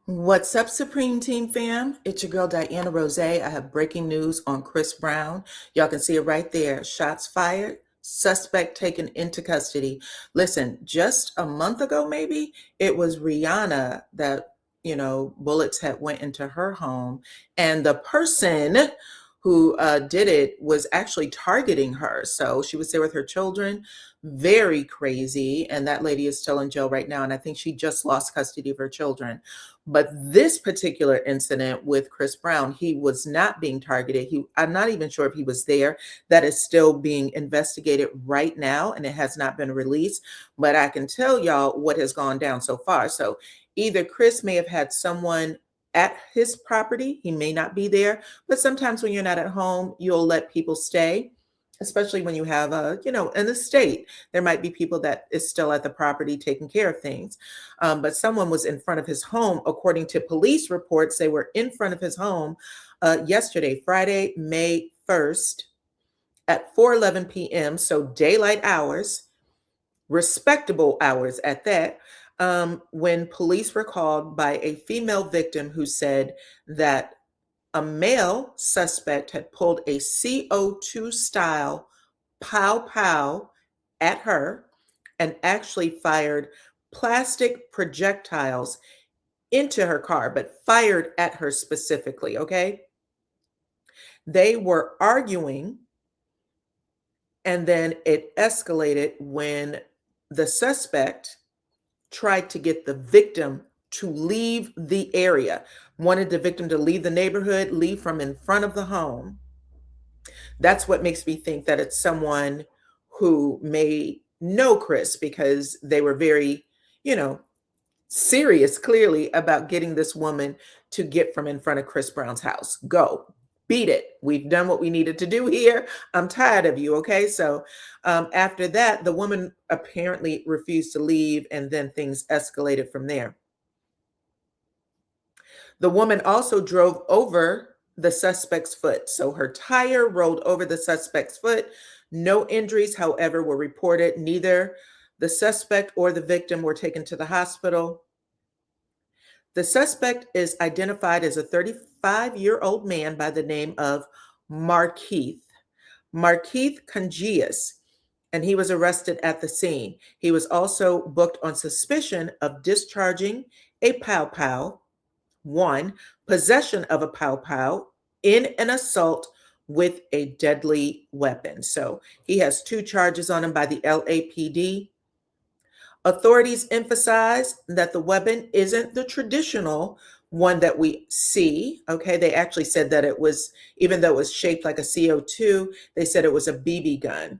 What's up, Supreme Team fam? It's your girl, DYANAROZAY. I have breaking news on Chris Brown. Y'all can see it right there. Shots fired, suspect taken into custody. Listen, just a month ago, maybe, it was Rihanna that, bullets had went into her home. And the person who did it was actually targeting her. So she was there with her children. Very crazy. And that lady is still in jail right now. And I think she just lost custody of her children. But this particular incident with Chris Brown, he was not being targeted. I'm not even sure if he was there. That is still being investigated right now, and it has not been released. But I can tell y'all what has gone down so far. So either Chris may have had someone at his property. He may not be there, but sometimes when you're not at home, you'll let people stay, especially when you have an estate. There might be people that is still at the property taking care of things. But someone was in front of his home. According to police reports, they were in front of his home yesterday, Friday, May 1st at 4:11 p.m. So daylight hours, respectable hours at that, when police were called by a female victim who said that a male suspect had pulled a CO2 style pow pow at her and actually fired plastic projectiles into her car, but fired at her specifically. Okay. They were arguing, and then it escalated when the suspect tried to get the victim to leave the area, wanted the victim to leave the neighborhood, leave from in front of the home. That's what makes me think that it's someone who may know Chris, because they were very, you know, serious clearly about getting this woman to get from in front of Chris Brown's house. Go. Beat it. We've done what we needed to do here. I'm tired of you. Okay. So after that, the woman apparently refused to leave, and then things escalated from there. The woman also drove over the suspect's foot. So her tire rolled over the suspect's foot. No injuries, however, were reported. Neither the suspect or the victim were taken to the hospital. The suspect is identified as a 35-year-old man by the name of Markeith Congius, and he was arrested at the scene. He was also booked on suspicion of discharging a pow pow, one, possession of a pow pow in an assault with a deadly weapon. So he has two charges on him by the LAPD. Authorities emphasize that the weapon isn't the traditional one that we see. Okay, they actually said that it was, even though it was shaped like a CO2, they said it was a BB gun.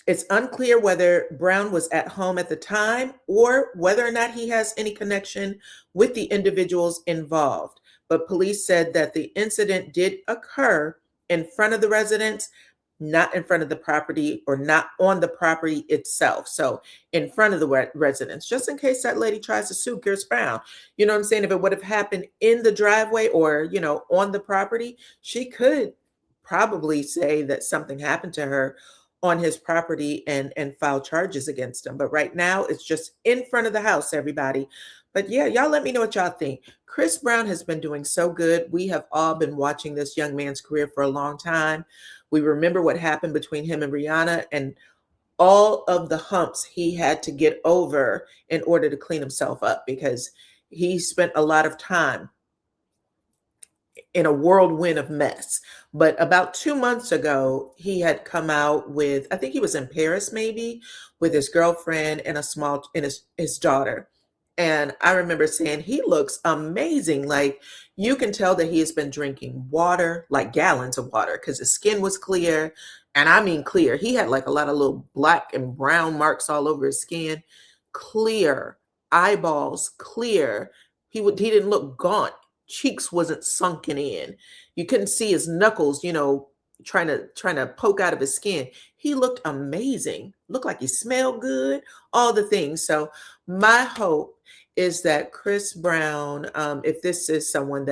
It's unclear whether Brown was at home at the time or whether or not he has any connection with the individuals involved. But police said that the incident did occur in front of the residence, not in front of the property, or not on the property itself. So in front of the residence, just in case that lady tries to sue Chris Brown. You know what I'm saying? If it would have happened in the driveway or, on the property, she could probably say that something happened to her on his property and file charges against him. But right now it's just in front of the house, everybody. But yeah, y'all let me know what y'all think. Chris Brown has been doing so good. We have all been watching this young man's career for a long time. We remember what happened between him and Rihanna, and all of the humps he had to get over in order to clean himself up, because he spent a lot of time in a whirlwind of mess. But about 2 months ago, he had come out with, I think he was in Paris maybe, with his girlfriend and his daughter. And I remember saying, he looks amazing. Like, you can tell that he has been drinking water, like gallons of water, because his skin was clear. And I mean clear. He had like a lot of little black and brown marks all over his skin. Clear, eyeballs clear. He didn't look gaunt. Cheeks wasn't sunken in. You couldn't see his knuckles, trying to poke out of his skin. He looked amazing. Looked like he smelled good, all the things. So my hope is that Chris Brown, if this is someone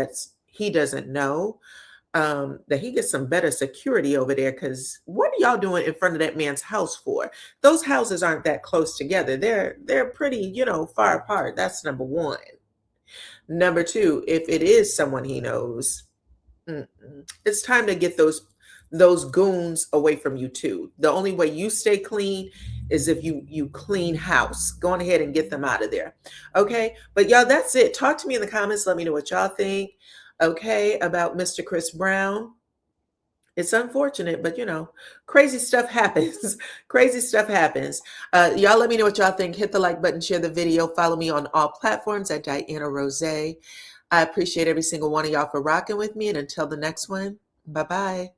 he doesn't know, that he gets some better security over there. Because what are y'all doing in front of that man's house for? Those houses aren't that close together. They're pretty, far apart. That's number one. Number two, if it is someone he knows, it's time to get those goons away from you too. The only way you stay clean is if you clean house. Go on ahead and get them out of there. Okay? But y'all, that's it. Talk to me in the comments. Let me know what y'all think. Okay, about Mr. Chris Brown. It's unfortunate, but crazy stuff happens. Crazy stuff happens. Y'all let me know what y'all think. Hit the like button, share the video, follow me on all platforms at DYANAROZAY. I appreciate every single one of y'all for rocking with me. And until the next one, bye-bye.